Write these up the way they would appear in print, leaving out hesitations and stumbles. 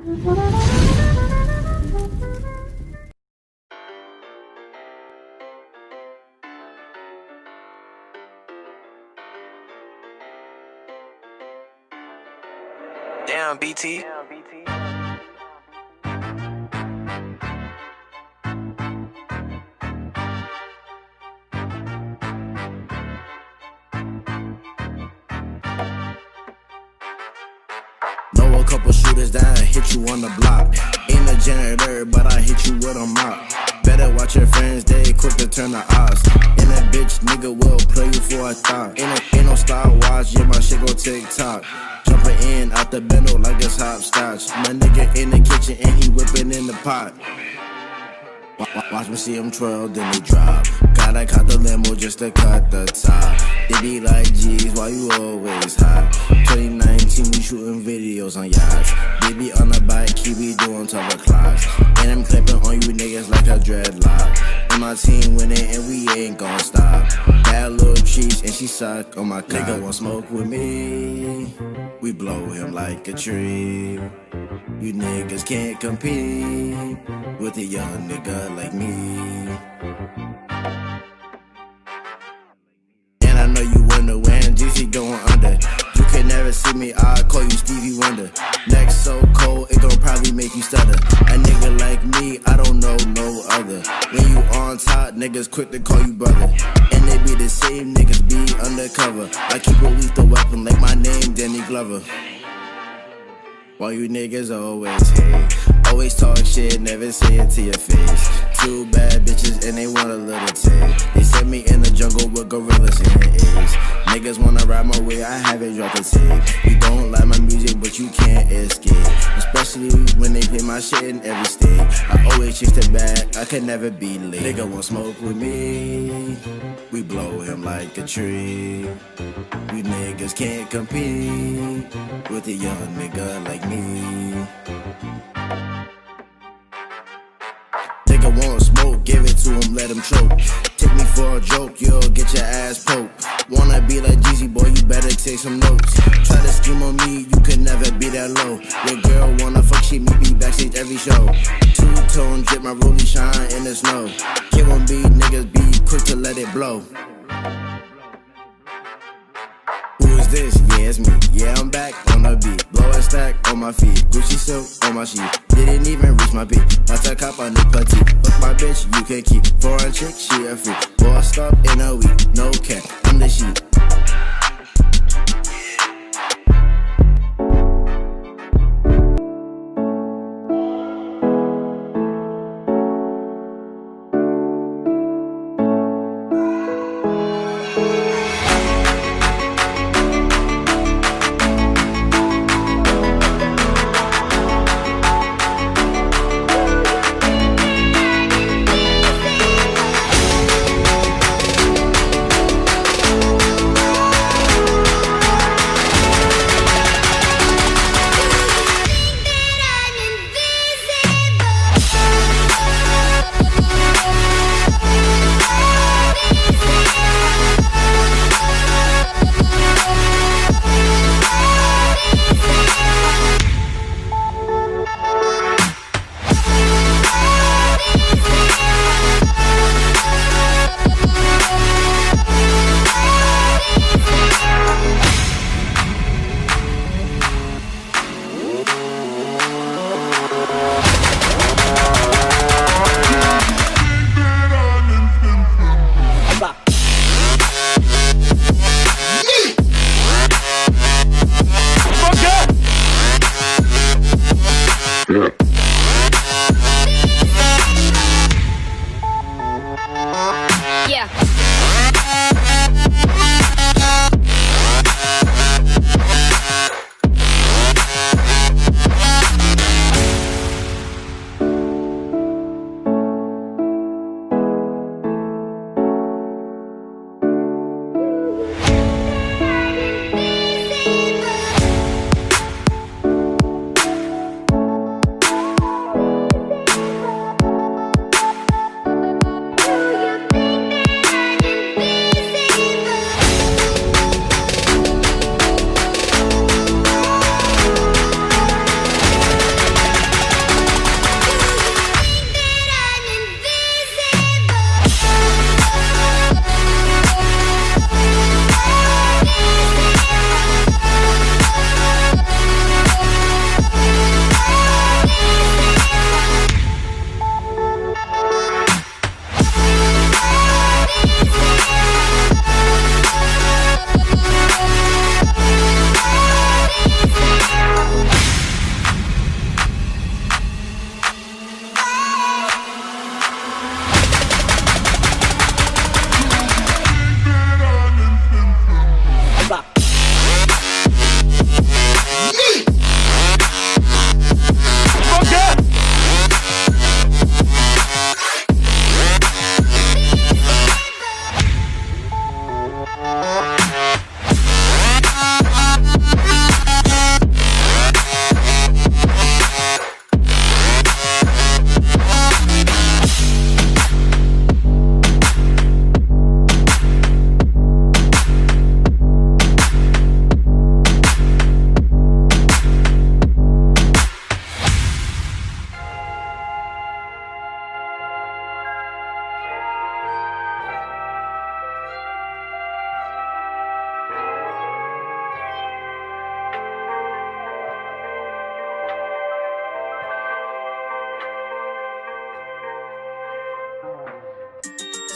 Damn, BT. Know a couple shooters that hit you on the block. Ain't a janitor, but I hit you with a mop. Better watch your friends, they quick to turn the odds. And that bitch nigga will play you for a thought. Ain't no style watch, yeah, my shit go TikTok. Jumping in out the bendo like it's hopscotch. My nigga in the kitchen and he whipping in the pot. Watch me see him twirl, then they drop. Gotta cut the limo just to cut the top. They be like, geez, why you always hot? 2019, we shooting videos on yachts. Baby on the bike, he be doing 12 o'clocks. And I'm clipping on you niggas like a dreadlock. And my team winning and we ain't gon' stop. Bad little cheese and she suck on my cock. Nigga want smoke with me, we blow him like a tree. You niggas can't compete with a young nigga like me. And I know you wonder when GC going under. You can never see me, I'll call you Stevie Wonder. Neck so cold, it gon' probably make you stutter. A nigga like me, I don't know no other. When you on top, niggas quick to call you brother. And they be the same niggas be undercover. I keep a lethal weapon like my name, Danny Glover. Why you niggas always hate? Always talk shit, never say it to your face. Two bad bitches and they want a little taste. They set me in the jungle with gorillas in the apes. Niggas wanna ride my way, I haven't dropped a tape. You don't like my music, but you can't escape. Especially when they play my shit in every state. I always chase the bag, I can never be late. Nigga want smoke with me, we blow him like a tree. You niggas can't compete with a young nigga like me. Nigga want smoke, give it to him, let him choke. Take me for a joke, you'll get your ass poked. Wanna be like Jeezy, boy, you better take some notes. Try to scheme on me, you could never be that low. Your girl wanna fuck, she meet me backstage every show. Two-tone drip, my rollie shine in the snow. K1B, niggas be quick to let it blow. Who is this? Yeah, it's me. Yeah, I'm back on the beat. Blow a stack on my feet. Gucci silk on my sheet. Didn't even reach my peak. Watch a cop on the petite. Fuck my bitch, you can keep. Foreign chick, she a freak. Bossed up in a week. No cap, I'm the sheep.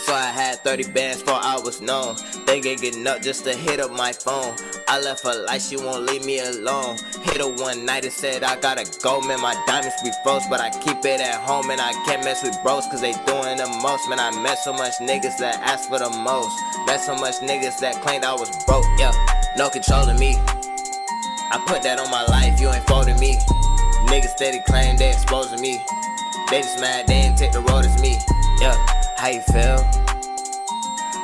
before I had 30 bands, before I was known. They get getting up just to hit up my phone. I left her like she won't leave me alone. Hit her one night and said I gotta go. Man, my diamonds be froze, but I keep it at home. And I can't mess with bros cause they doing the most. Man, I met so much niggas that ask for the most. Met so much niggas that claimed I was broke, yeah. No controlling me. I put that on my life, you ain't folding me. Niggas steady claim they exposing me. They just mad they ain't take the road as me, yeah. How you feel?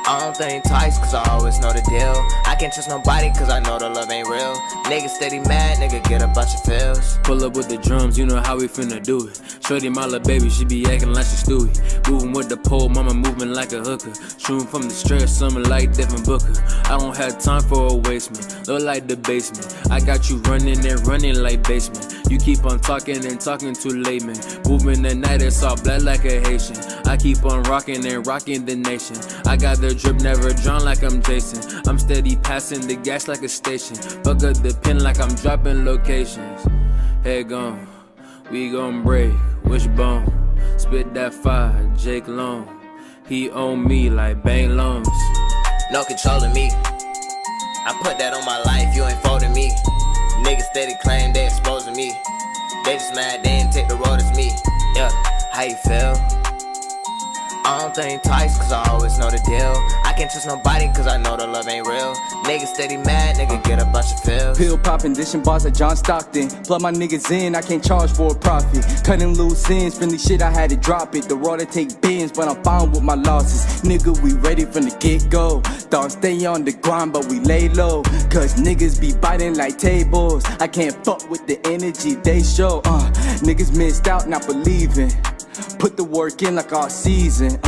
I don't think twice cause I always know the deal. I can't trust nobody cause I know the love ain't real. Niggas steady mad, nigga get a bunch of feels. Pull up with the drums, you know how we finna do it. Shorty my little baby, she be acting like she Stewie. Moving with the pole, mama moving like a hooker. Shooting from the straight, something like Devin Booker. I don't have time for a waste man, look like the basement. I got you running and running like basement. You keep on talking and talking too late, man. Moving the night, it's all black like a Haitian. I keep on rocking and rocking the nation. I got the drip, never drawn like I'm Jason. I'm steady passing the gas like a station. Fuck up the pin like I'm dropping locations. Head gone, we gon' break. Which bone? Spit that fire, Jake Long. He own me like bank loans. No controlling me. I put that on my life, you ain't folding me. Niggas steady claim they exposing me. They just mad they ain't take the road as me, yeah. How you feel? I don't think twice cause I always know the deal. I can't trust nobody cause I know the love ain't real. Niggas steady mad, nigga get a bunch of feels. Pill poppin', dishing bars like John Stockton. Plug my niggas in, I can't charge for a profit. Cutting loose ends, friendly shit, I had to drop it. The raw to take bins, but I'm fine with my losses. Nigga, we ready from the get-go. Thought stay on the grind, but we lay low. Cause niggas be biting like tables. I can't fuck with the energy they show. Niggas missed out, not believing. Put the work in like all season.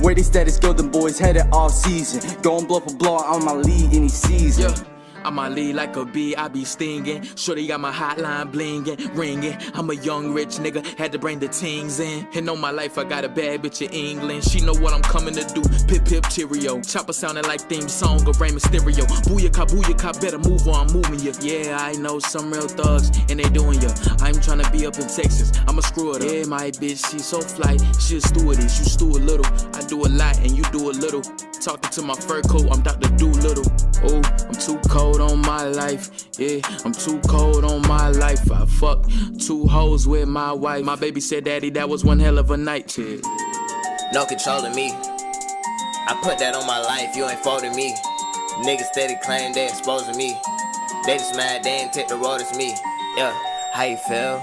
Where they status go, them boys headed all season. Gon' blow for blow on my lead any season. Yeah. I'm a lead like a bee, I be stinging. Shorty got my hotline blinging, ringing. I'm a young rich nigga, had to bring the tings in. And on my life, I got a bad bitch in England. She know what I'm coming to do. Pip pip cheerio. Chopper sounding like theme song of Rey Mysterio. Booyaka, better move on, I'm moving ya. Yeah, I know some real thugs, and they doing ya. I'm tryna be up in Texas, I'ma screw it up. Yeah, my bitch, she so fly, she a stewardess. You stew a little, I do a lot, and you do a little. Talking to my fur coat, I'm Dr. Doolittle. Oh, I'm too cold on my life, yeah, I'm too cold on my life. I fuck 2 hoes with my wife. My baby said, daddy, that was one hell of a night, yeah. No controlling me. I put that on my life, you ain't folding me. Niggas steady claim they exposing me. They just mad they ain't take the road as me, yeah. How you feel?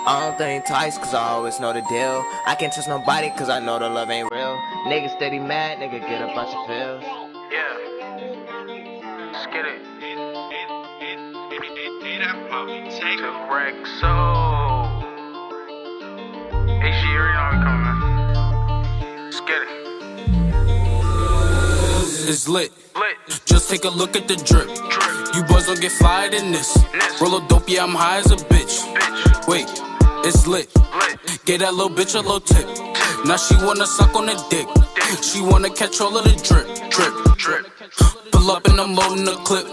I don't think twice cause I always know the deal. I can't trust nobody cause I know the love ain't real. Niggas steady mad, nigga get a bunch of feels. Yeah. Let's get it. Take a wreck, so HG, you already know we coming, man. Let's get it. It's lit. Just take a look at the drip. You boys don't get flyer than this. Roll a dope, yeah, I'm high as a bitch. Wait, it's lit. Get that little bitch a little tip. Now she wanna suck on the dick. She wanna catch all of the drip. Pull up and I'm loading the clip.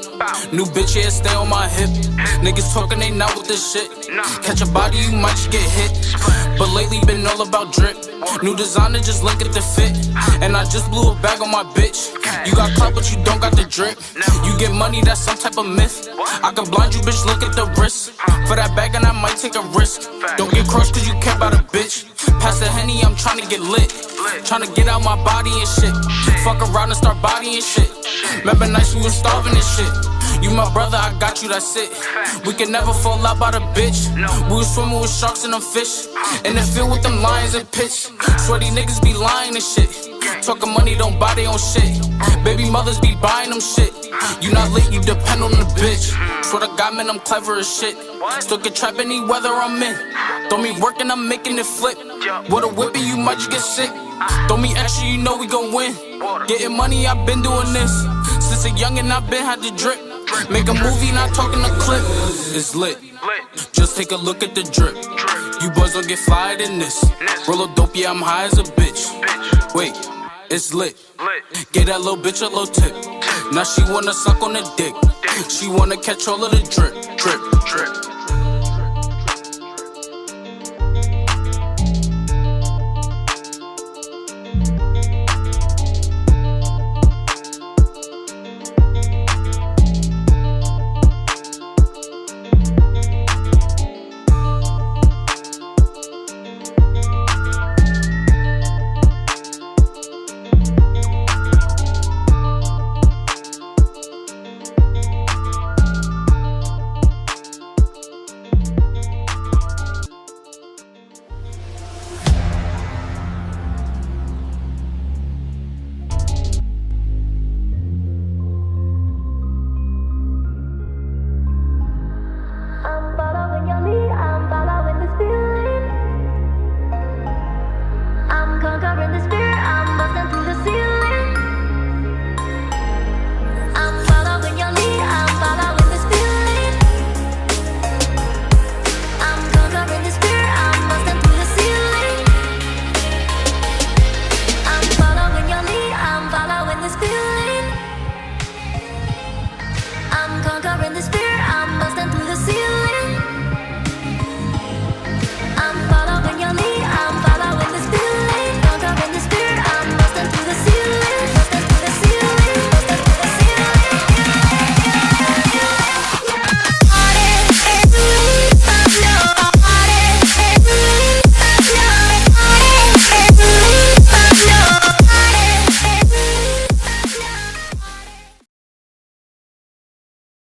New bitch, yeah, stay on my hip. Niggas talking, they not with this shit. Catch a body, you might just get hit. But lately been all about drip. New designer, just look at the fit. And I just blew a bag on my bitch. You got clout, but you don't got the drip. You get money, that's some type of myth. I can blind you, bitch, look at the wrist. For that bag, and I might take a risk. Don't get crushed, cause you care about a bitch. Pass the Henny, I'm tryna get lit. Tryna get out my body and shit. Fuck around and start bodying shit. Remember nights we was starving and shit. You my brother, I got you, that's it. We can never fall out by the bitch. We was swimming with sharks and them fish. In the field with them lions and pitch. Sweaty niggas be lying and shit. Talking money, don't buy their own shit. Baby mothers be buying them shit. You not lit, you depend on the bitch. Swear to God, man, I'm clever as shit. Still can trap any weather I'm in. Throw me working, I'm making it flip. With a whippy, you might just get sick. Throw me extra, you know we gon' win. Getting money, I've been doing this. Since a youngin', I've been had to drip. Make a movie, not talking a clip. It's lit. Just take a look at the drip. You boys don't get flyer than this. Roll a dope, yeah, I'm high as a bitch. Wait, it's lit. Get that little bitch a little tip. Now she wanna suck on the dick. She wanna catch all of the drip.